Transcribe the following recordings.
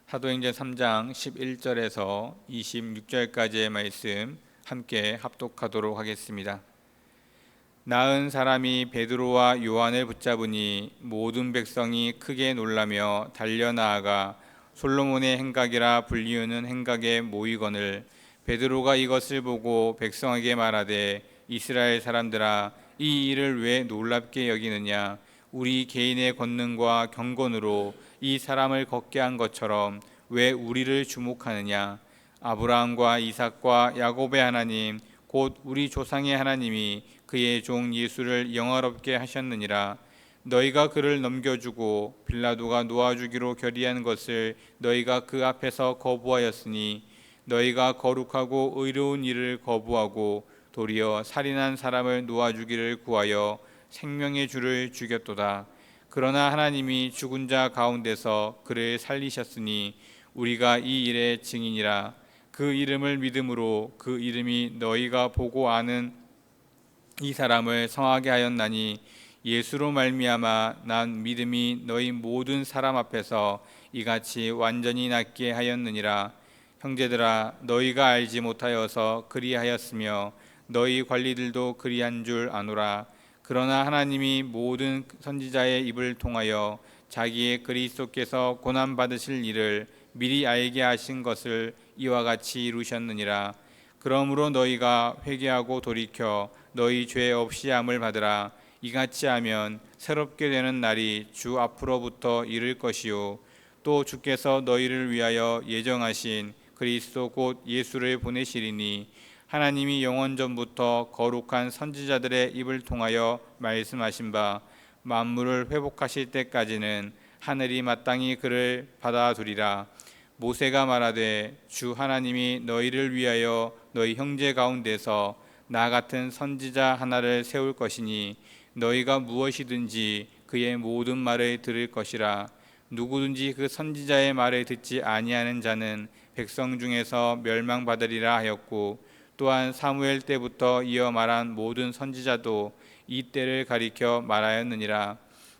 사도행전 3장 11절에서 26절까지의 말씀 함께 합독하도록 하겠습니다. 나은 사람이 베드로와 요한을 붙잡으니 모든 백성이 크게 놀라며 달려나아가 솔로몬의 행각이라 불리우는 행각에 모이거늘 베드로가 이것을 보고 백성에게 말하되 이스라엘 사람들아 이 일을 왜 놀랍게 여기느냐 우리 개인의 권능과 경건으로 이 사람을 걷게 한 것처럼 왜 우리를 주목하느냐 아브라함과 이삭과 야곱의 하나님 곧 우리 조상의 하나님이 그의 종 예수를 영화롭게 하셨느니라. 너희가 그를 넘겨주고 빌라도가 놓아주기로 결의한 것을 너희가 그 앞에서 거부하였으니 너희가 거룩하고 의로운 일을 거부하고 도리어 살인한 사람을 놓아주기를 구하여 생명의 주를 죽였도다. 그러나 하나님이 죽은 자 가운데서 그를 살리셨으니 우리가 이 일의 증인이라. 그 이름을 믿음으로 그 이름이 너희가 보고 아는 이 사람을 성하게 하였나니 예수로 말미암아 난 믿음이 너희 모든 사람 앞에서 이같이 완전히 낫게 하였느니라. 형제들아 너희가 알지 못하여서 그리하였으며 너희 관리들도 그리한 줄 아노라. 그러나 하나님이 모든 선지자의 입을 통하여 자기의 그리스도께서 고난 받으실 일을 미리 알게 하신 것을 이와 같이 이루셨느니라. 그러므로 너희가 회개하고 돌이켜 너희 죄 없이 함을 받으라. 이같이 하면 새롭게 되는 날이 주 앞으로부터 이를 것이요 또 주께서 너희를 위하여 예정하신 그리스도 곧 예수를 보내시리니 하나님이 영원 전부터 거룩한 선지자들의 입을 통하여 말씀하신 바 만물을 회복하실 때까지는 하늘이 마땅히 그를 받아두리라. 모세가 말하되 주 하나님이 너희를 위하여 너희 형제 가운데서 나 같은 선지자 하나를 세울 것이니 너희가 무엇이든지 그의 모든 말을 들을 것이라. 누구든지 그 선지자의 말을 듣지 아니하는 자는 백성 중에서 멸망받으리라 하였고 또한 사무엘 때부터 이어 말한 모든 선지자도 이 때를 가리켜 말하였느니라.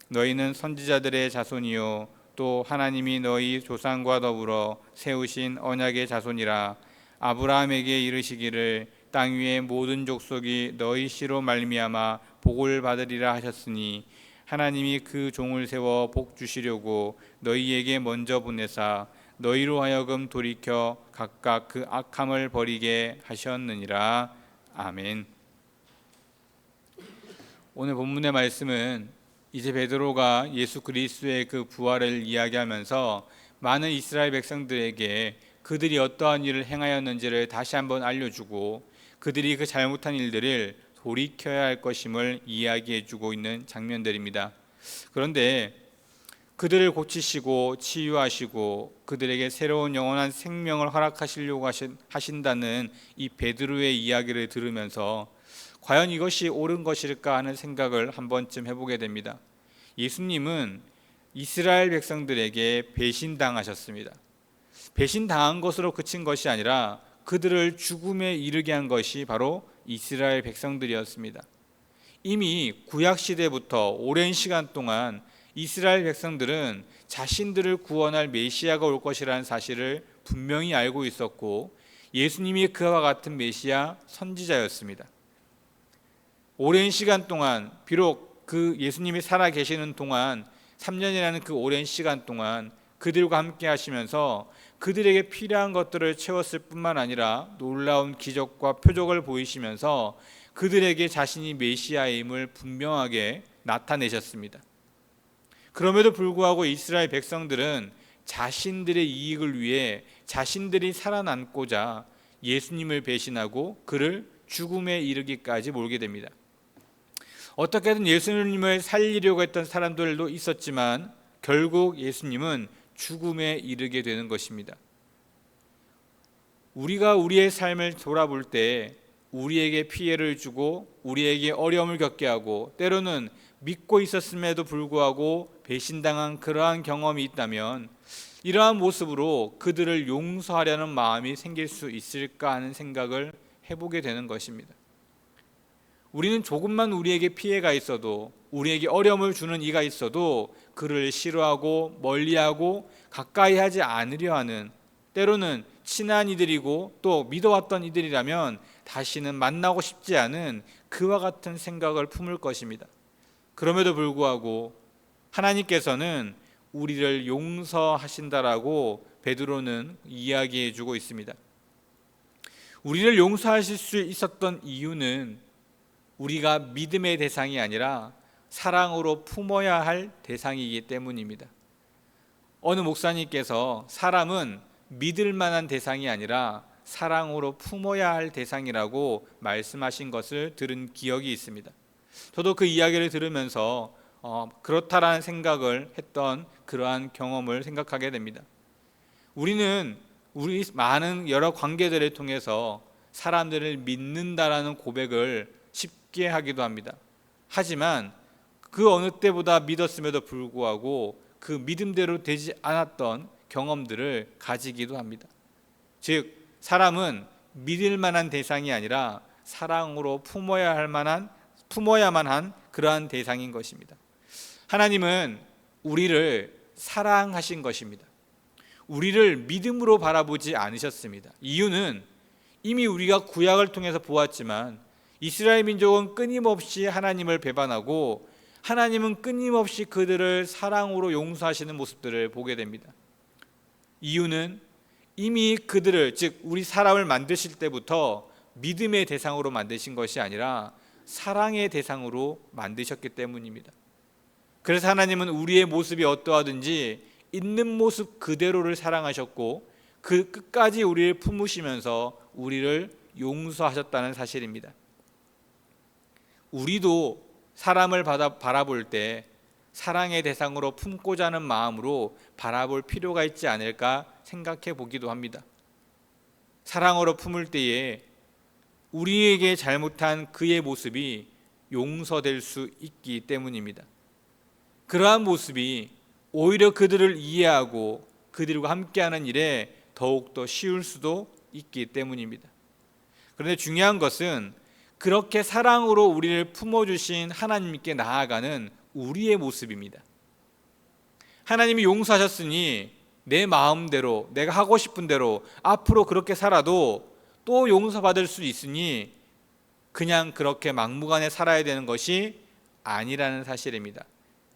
너희는 선지자들의 자손이요 또 하나님이 너희 조상과 더불어 세우신 언약의 자손이라. 아브라함에게 이르시기를 땅 위의 모든 족속이 너희 씨로 말미암아 복을 받으리라 하셨으니 하나님이 그 종을 세워 복 주시려고 너희에게 먼저 보내사 너희로 하여금 돌이켜 각각 그 악함을 버리게 하셨느니라. 아멘. 오늘 본문의 말씀은 이제 베드로가 예수 그리스도의 그 부활을 이야기하면서 많은 이스라엘 백성들에게 그들이 어떠한 일을 행하였는지를 다시 한번 알려주고 그들이 그 잘못한 일들을 돌이켜야 할 것임을 이야기해주고 있는 장면들입니다. 그런데 그들을 고치시고 치유하시고 그들에게 새로운 영원한 생명을 허락하시려고 하신다는 이 베드로의 이야기를 들으면서 과연 이것이 옳은 것일까 하는 생각을 한 번쯤 해보게 됩니다. 예수님은 이스라엘 백성들에게 배신당하셨습니다. 배신당한 것으로 그친 것이 아니라 그들을 죽음에 이르게 한 것이 바로 이스라엘 백성들이었습니다. 이미 구약시대부터 오랜 시간 동안 이스라엘 백성들은 자신들을 구원할 메시아가 올 것이라는 사실을 분명히 알고 있었고 예수님이 그와 같은 메시아 선지자였습니다. 오랜 시간 동안 비록 그 예수님이 살아 계시는 동안 3년이라는 그 오랜 시간 동안 그들과 함께 하시면서 그들에게 필요한 것들을 채웠을 뿐만 아니라 놀라운 기적과 표적을 보이시면서 그들에게 자신이 메시아임을 분명하게 나타내셨습니다. 그럼에도 불구하고 이스라엘 백성들은 자신들의 이익을 위해 자신들이 살아남고자 예수님을 배신하고 그를 죽음에 이르기까지 몰게 됩니다. 어떻게든 예수님을 살리려고 했던 사람들도 있었지만 결국 예수님은 죽음에 이르게 되는 것입니다. 우리가 우리의 삶을 돌아볼 때 우리에게 피해를 주고 우리에게 어려움을 겪게 하고 때로는 믿고 있었음에도 불구하고 배신당한 그러한 경험이 있다면 이러한 모습으로 그들을 용서하려는 마음이 생길 수 있을까 하는 생각을 해보게 되는 것입니다. 우리는 조금만 우리에게 피해가 있어도 우리에게 어려움을 주는 이가 있어도 그를 싫어하고 멀리하고 가까이 하지 않으려 하는, 때로는 친한 이들이고 또 믿어왔던 이들이라면 다시는 만나고 싶지 않은 그와 같은 생각을 품을 것입니다. 그럼에도 불구하고 하나님께서는 우리를 용서하신다라고 베드로는 이야기해 주고 있습니다. 우리를 용서하실 수 있었던 이유는 우리가 믿음의 대상이 아니라 사랑으로 품어야 할 대상이기 때문입니다. 어느 목사님께서 사람은 믿을 만한 대상이 아니라 사랑으로 품어야 할 대상이라고 말씀하신 것을 들은 기억이 있습니다. 저도 그 이야기를 들으면서 그렇다라는 생각을 했던 그러한 경험을 생각하게 됩니다. 우리는 우리 많은 여러 관계들을 통해서 사람들을 믿는다라는 고백을 쉽게 하기도 합니다. 하지만 그 어느 때보다 믿었음에도 불구하고 그 믿음대로 되지 않았던 경험들을 가지기도 합니다. 즉, 사람은 믿을 만한 대상이 아니라 사랑으로 품어야만 한 그러한 대상인 것입니다. 하나님은 우리를 사랑하신 것입니다. 우리를 믿음으로 바라보지 않으셨습니다. 이유는 이미 우리가 구약을 통해서 보았지만 이스라엘 민족은 끊임없이 하나님을 배반하고 하나님은 끊임없이 그들을 사랑으로 용서하시는 모습들을 보게 됩니다. 이유는 이미 그들을, 즉 우리 사람을 만드실 때부터 믿음의 대상으로 만드신 것이 아니라 사랑의 대상으로 만드셨기 때문입니다. 그래서 하나님은 우리의 모습이 어떠하든지 있는 모습 그대로를 사랑하셨고 그 끝까지 우리를 품으시면서 우리를 용서하셨다는 사실입니다. 우리도 사람을 바라볼 때 사랑의 대상으로 품고자 하는 마음으로 바라볼 필요가 있지 않을까 생각해 보기도 합니다. 사랑으로 품을 때에 우리에게 잘못한 그의 모습이 용서될 수 있기 때문입니다. 그러한 모습이 오히려 그들을 이해하고 그들과 함께하는 일에 더욱더 쉬울 수도 있기 때문입니다. 그런데 중요한 것은 그렇게 사랑으로 우리를 품어주신 하나님께 나아가는 우리의 모습입니다. 하나님이 용서하셨으니 내 마음대로 내가 하고 싶은 대로 앞으로 그렇게 살아도 또 용서받을 수 있으니 그냥 그렇게 막무가내 살아야 되는 것이 아니라는 사실입니다.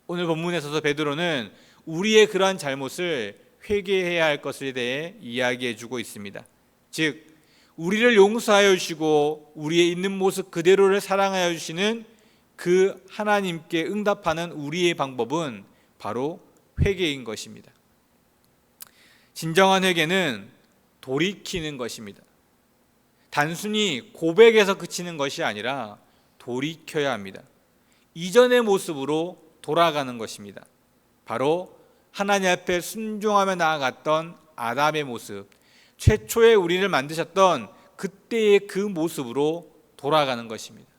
오늘 본문에서도 베드로는 우리의 그러한 잘못을 회개해야 할 것에 대해 이야기해 주고 있습니다. 즉 우리를 용서하여 주시고 우리의 있는 모습 그대로를 사랑하여 주시는 그 하나님께 응답하는 우리의 방법은 바로 회개인 것입니다. 진정한 회개는 돌이키는 것입니다. 단순히 고백에서 그치는 것이 아니라 돌이켜야 합니다. 이전의 모습으로 돌아가는 것입니다. 바로 하나님 앞에 순종하며 나아갔던 아담의 모습, 최초에 우리를 만드셨던 그때의 그 모습으로 돌아가는 것입니다.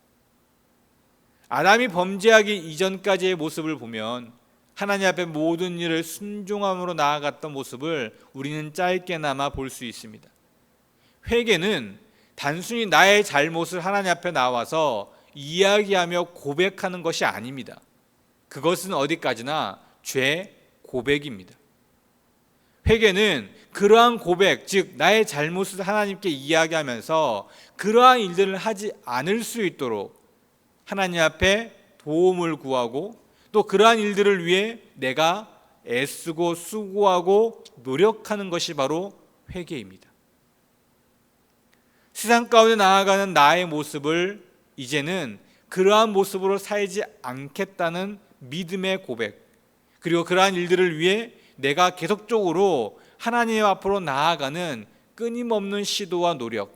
아담이 범죄하기 이전까지의 모습을 보면 하나님 앞에 모든 일을 순종함으로 나아갔던 모습을 우리는 짧게나마 볼 수 있습니다. 회개는 단순히 나의 잘못을 하나님 앞에 나와서 이야기하며 고백하는 것이 아닙니다. 그것은 어디까지나 죄 고백입니다. 회개는 그러한 고백, 즉 나의 잘못을 하나님께 이야기하면서 그러한 일들을 하지 않을 수 있도록 하나님 앞에 도움을 구하고 또 그러한 일들을 위해 내가 애쓰고 수고하고 노력하는 것이 바로 회개입니다. 세상 가운데 나아가는 나의 모습을 이제는 그러한 모습으로 살지 않겠다는 믿음의 고백, 그리고 그러한 일들을 위해 내가 계속적으로 하나님 앞으로 나아가는 끊임없는 시도와 노력,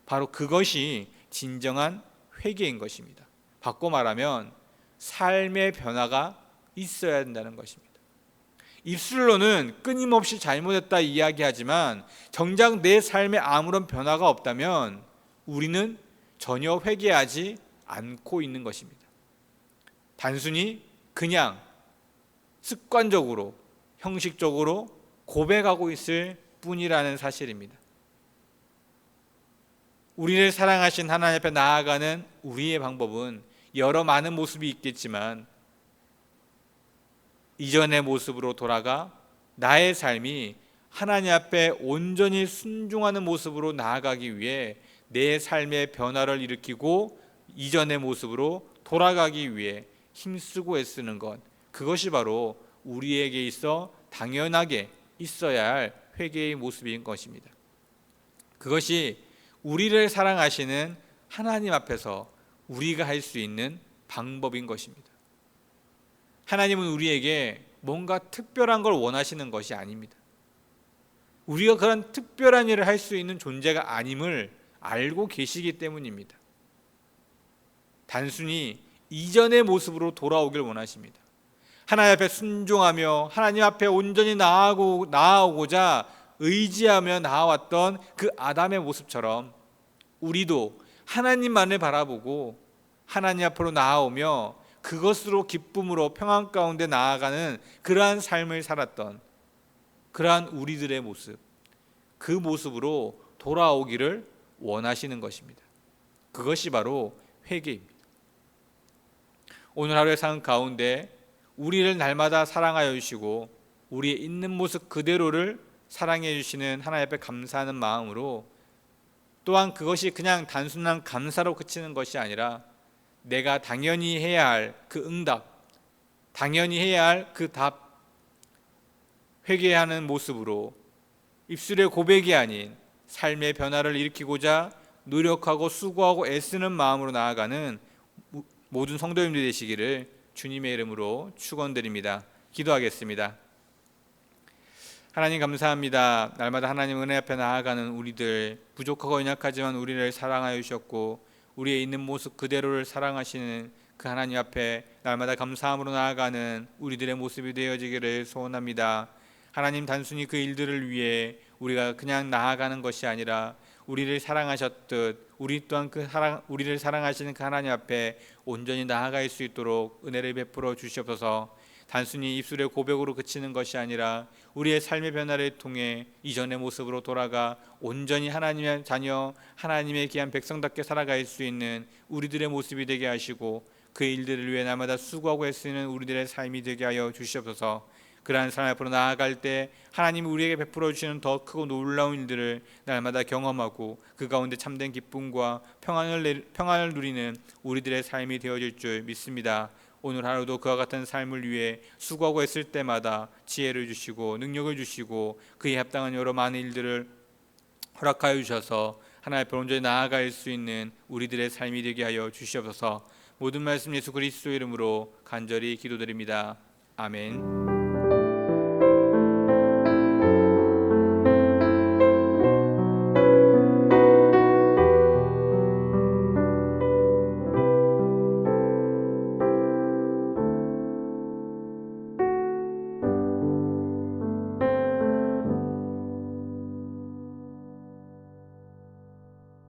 바로 그것이 진정한 회개인 것입니다. 바꿔 말하면 삶의 변화가 있어야 된다는 것입니다. 입술로는 끊임없이 잘못했다 이야기하지만 정작 내 삶에 아무런 변화가 없다면 우리는 전혀 회개하지 않고 있는 것입니다. 단순히 그냥 습관적으로 형식적으로 고백하고 있을 뿐이라는 사실입니다. 우리를 사랑하신 하나님 앞에 나아가는 우리의 방법은 여러 많은 모습이 있겠지만 이전의 모습으로 돌아가 나의 삶이 하나님 앞에 온전히 순종하는 모습으로 나아가기 위해 내 삶의 변화를 일으키고 이전의 모습으로 돌아가기 위해 힘쓰고 애쓰는 것, 그것이 바로 우리에게 있어 당연하게 있어야 할 회개의 모습인 것입니다. 그것이 우리를 사랑하시는 하나님 앞에서 우리가 할 수 있는 방법인 것입니다. 하나님은 우리에게 뭔가 특별한 걸 원하시는 것이 아닙니다. 우리가 그런 특별한 일을 할 수 있는 존재가 아님을 알고 계시기 때문입니다. 단순히 이전의 모습으로 돌아오길 원하십니다. 하나님 앞에 순종하며 하나님 앞에 온전히 나아오고자 의지하며 나아왔던 그 아담의 모습처럼 우리도 하나님만을 바라보고 하나님 앞으로 나아오며 그것으로 기쁨으로 평안 가운데 나아가는 그러한 삶을 살았던 그러한 우리들의 모습, 그 모습으로 돌아오기를 원하시는 것입니다. 그것이 바로 회개입니다. 오늘 하루의 삶 가운데 우리를 날마다 사랑하여 주시고 우리의 있는 모습 그대로를 사랑해 주시는 하나님 앞에 감사하는 마음으로, 또한 그것이 그냥 단순한 감사로 그치는 것이 아니라 내가 당연히 해야 할 그 응답, 당연히 해야 할 그 답, 회개하는 모습으로 입술의 고백이 아닌 삶의 변화를 일으키고자 노력하고 수고하고 애쓰는 마음으로 나아가는 모든 성도님들 되시기를 주님의 이름으로 축원드립니다. 기도하겠습니다. 하나님 감사합니다. 날마다 하나님 은혜 앞에 나아가는 우리들, 부족하고 연약하지만 우리를 사랑하여 주셨고 우리의 있는 모습 그대로를 사랑하시는 그 하나님 앞에 날마다 감사함으로 나아가는 우리들의 모습이 되어지기를 소원합니다. 하나님, 단순히 그 일들을 위해 우리가 그냥 나아가는 것이 아니라 우리를 사랑하셨듯 우리 또한 우리를 사랑하시는 그 하나님 앞에 온전히 나아갈 수 있도록 은혜를 베풀어 주시옵소서. 단순히 입술의 고백으로 그치는 것이 아니라 우리의 삶의 변화를 통해 이전의 모습으로 돌아가 온전히 하나님의 자녀, 하나님의 귀한 백성답게 살아갈 수 있는 우리들의 모습이 되게 하시고 그 일들을 위해 날마다 수고하고 애쓰는 우리들의 삶이 되게 하여 주시옵소서. 그러한 삶 앞으로 나아갈 때 하나님이 우리에게 베풀어 주시는 더 크고 놀라운 일들을 날마다 경험하고 그 가운데 참된 기쁨과 평안을 누리는 우리들의 삶이 되어질 줄 믿습니다. 오늘 하루도 그와 같은 삶을 위해 수고하고 애쓸 때마다 지혜를 주시고 능력을 주시고 그에 합당한 여러 많은 일들을 허락하여 주셔서 하나님 앞에 온전히 나아갈 수 있는 우리들의 삶이 되게 하여 주시옵소서. 모든 말씀 예수 그리스도 이름으로 간절히 기도드립니다. 아멘.